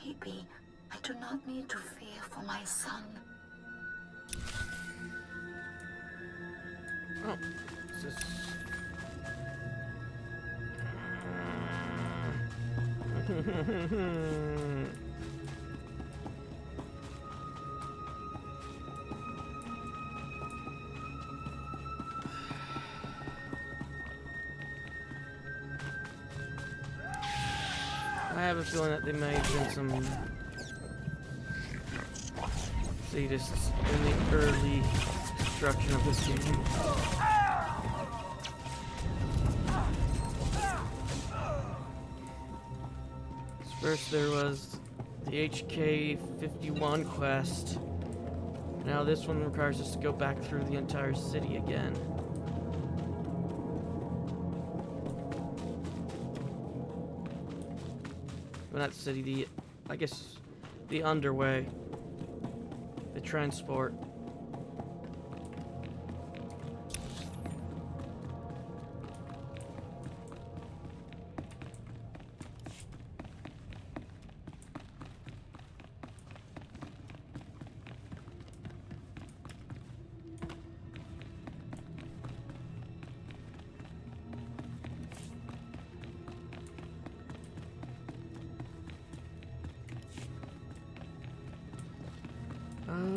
Maybe I do not need to fear for my son. Oh, is this... I have a feeling that they may have been some sadists in the early construction of this game. First there was the HK-51 quest. Now this one requires us to go back through the entire city again. Well, not city, I guess the underway. The transport.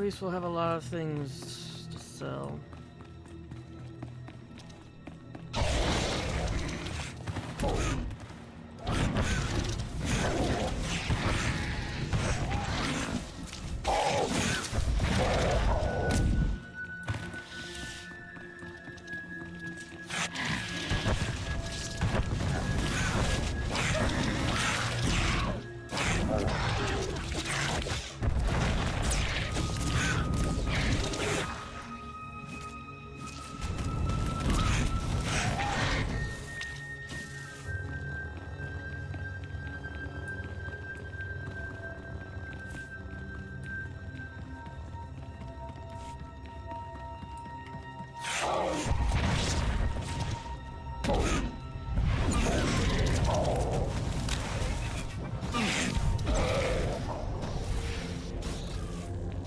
least we'll have a lot of things to sell.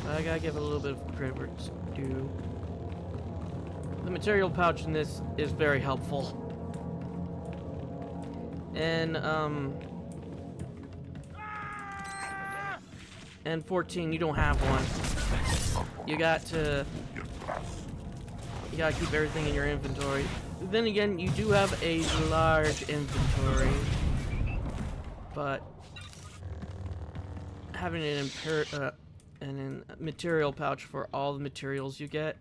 I gotta give it a little bit of credit where it's due. The material pouch in this is very helpful. And 14, you don't have one. You gotta keep everything in your inventory. Then again, you do have a large inventory, but having an material pouch for all the materials you get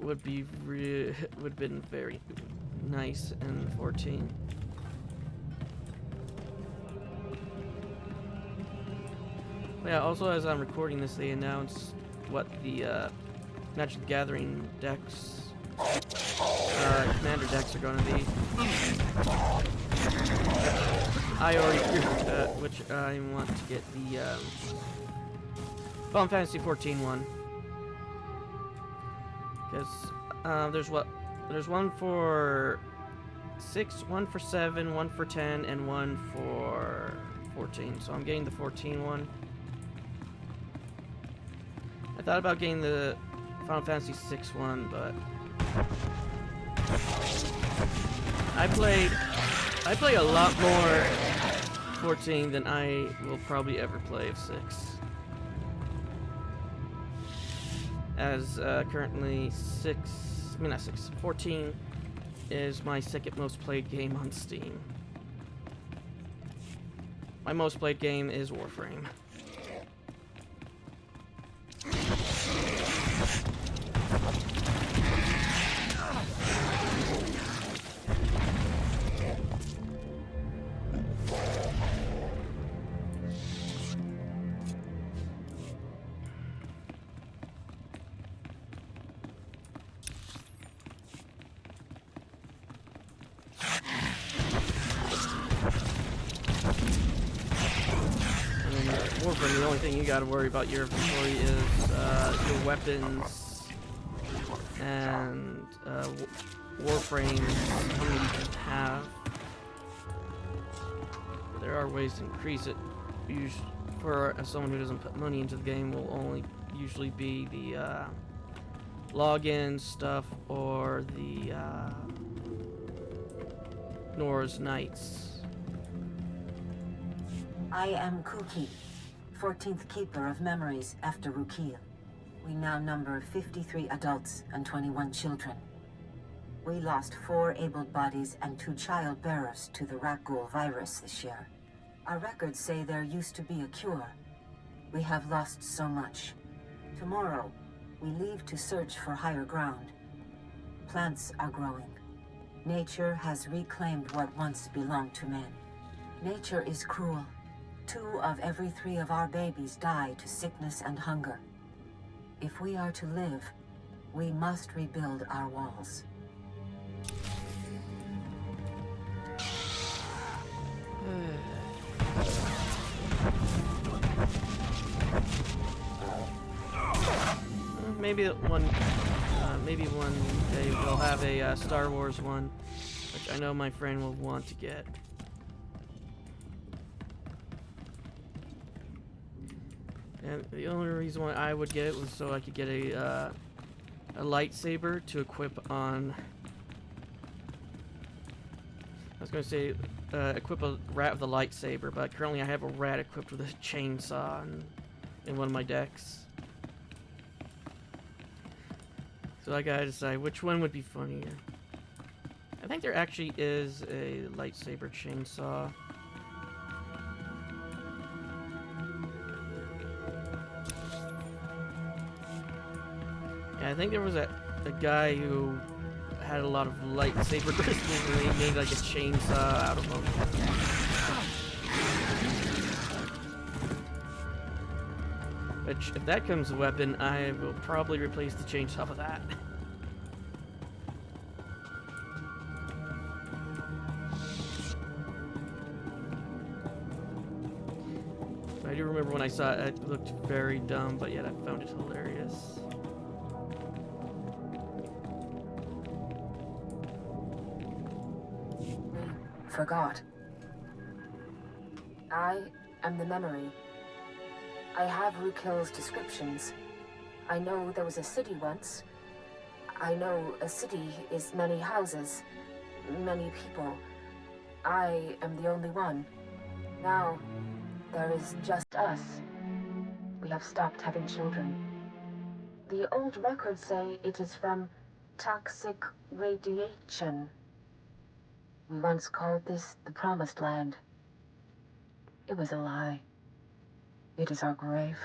would have been very nice in 14. Yeah, also as I'm recording this, they announced what the Magic the Gathering decks, commander decks are going to be. I already, which I want to get the Final Fantasy 14 one. Because there's one for 6, one for 7, one for 10, and one for 14. So I'm getting the 14 one. I thought about getting the Final Fantasy 6 one, but I play a lot more 14 than I will probably ever play of 6. As currently 14 is my second most played game on Steam. My most played game is Warframe. Warframe, the only thing you gotta worry about your inventory is your weapons and Warframe, how many you can have. There are ways to increase it. For someone who doesn't put money into the game, will only usually be the login stuff or the Nora's Knights. I am Kuki, 14th Keeper of Memories after Rukil. We now number 53 adults and 21 children. We lost 4 able bodies and 2 child bearers to the Rakghoul virus this year. Our records say there used to be a cure. We have lost so much. Tomorrow, we leave to search for higher ground. Plants are growing. Nature has reclaimed what once belonged to men. Nature is cruel. 2 of every 3 of our babies die to sickness and hunger. If we are to live, we must rebuild our walls. Maybe one day we'll have a Star Wars one, which I know my friend will want to get. And the only reason why I would get it was so I could get a lightsaber to equip on. I was going to say equip a rat with a lightsaber, but currently I have a rat equipped with a chainsaw in one of my decks. So I gotta decide which one would be funnier. I think there actually is a lightsaber chainsaw. Yeah, I think there was a guy who had a lot of lightsaber crystals and he made like a chainsaw out of them. Which, if that comes a weapon, I will probably replace the chainsaw with that. I do remember when I saw it, it looked very dumb, but yet I found it hilarious. Forgot. I am the memory. I have Rukil's descriptions. I know there was a city once. I know a city is many houses, many people. I am the only one. Now, there is just us. We have stopped having children. The old records say it is from toxic radiation. We once called this the Promised Land. It was a lie. It is our grave.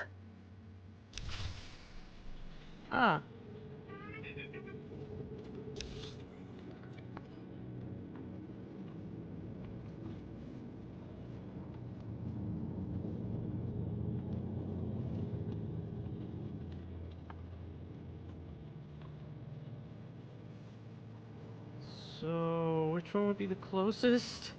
Ah. So, which one would be the closest?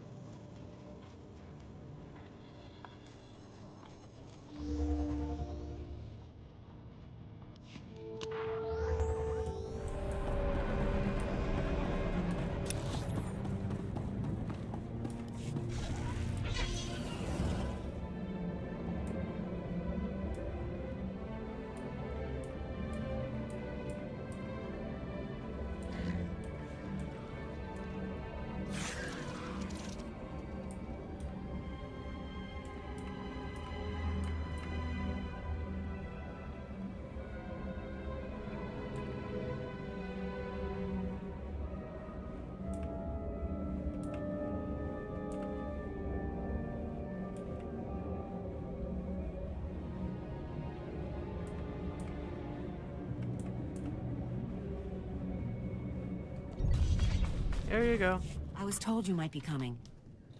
There you go. I was told you might be coming.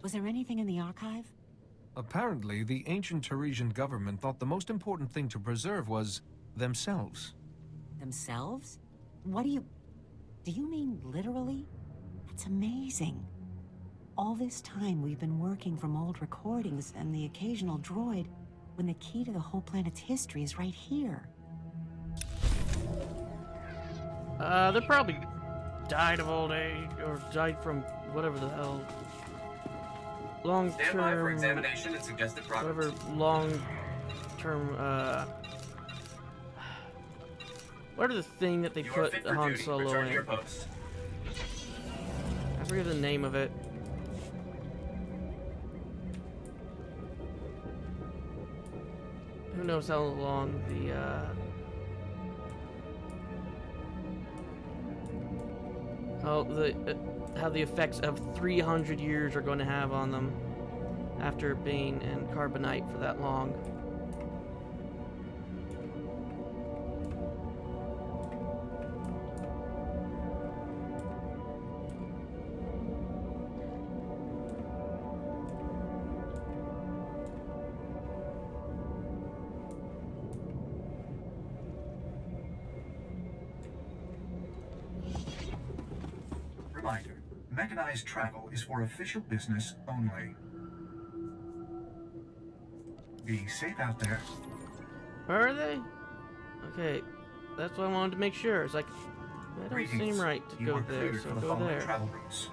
Was there anything in the archive? Apparently, the ancient Teresian government thought the most important thing to preserve was themselves. Themselves? What do you mean literally? That's amazing. All this time we've been working from old recordings and the occasional droid, when the key to the whole planet's history is right here. They're probably died of old age, or died from whatever the hell. Stand by for examination and suggested progress. Whatever long-term, what are the thing that they You are put fit for Han duty. Solo Return to in? your post. I forget the name of it. Who knows how long the, how the effects of 300 years are going to have on them after being in carbonite for that long. Reminder, mechanized travel is for official business only. Be safe out there. Where are they? Okay, that's what I wanted to make sure. It's like, that don't seem right to go there, so go there. Travel routes.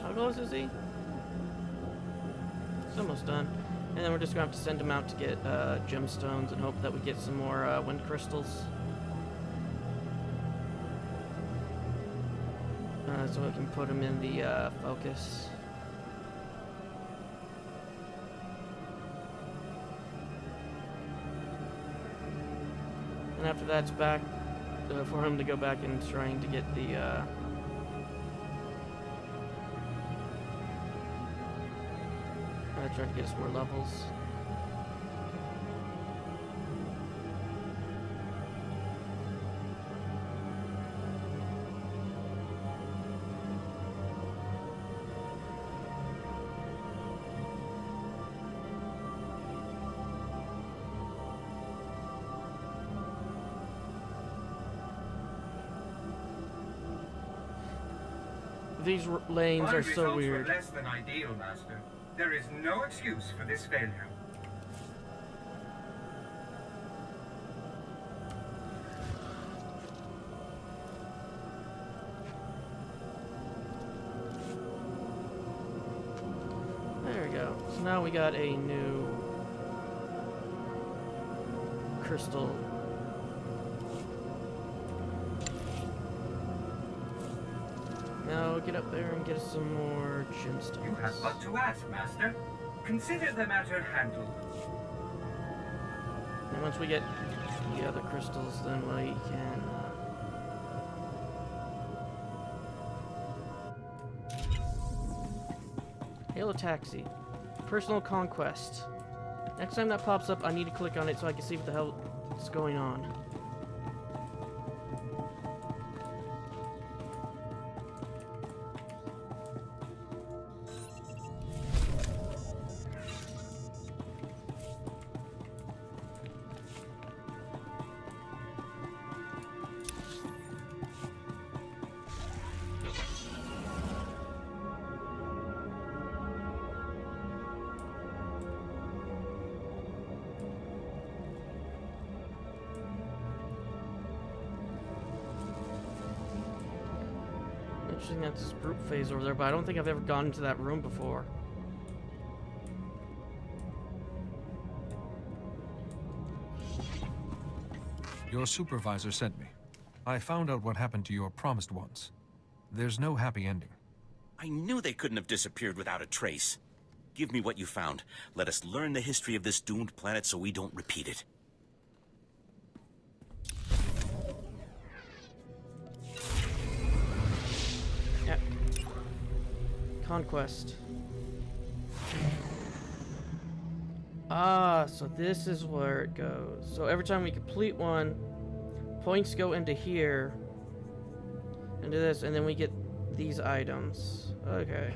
How close is he? It's almost done. And then we're just gonna have to send him out to get gemstones and hope that we get some more wind crystals. so I can put them in the focus. And after that's back for him to go back and trying to get the try to get us more levels. These lanes While are so results weird. were less than ideal, Master, there is no excuse for this failure. There we go. So now we got a new crystal. Now get up there and get us some more gemstones. You have but to ask, Master. Consider the matter handled. And once we get the other crystals, then we can Halo Taxi. Personal conquest. Next time that pops up, I need to click on it so I can see what the hell is going on. Interesting that's this group phase over there, but I don't think I've ever gone into that room before. Your supervisor sent me. I found out what happened to your promised ones. There's no happy ending. I knew they couldn't have disappeared without a trace. Give me what you found. Let us learn the history of this doomed planet so we don't repeat it. Yeah. Conquest. Ah, so this is where it goes. So every time we complete one, points go into here, into this, and then we get these items. Okay.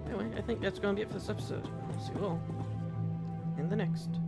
Anyway, I think that's going to be it for this episode. I'll see you all in the next.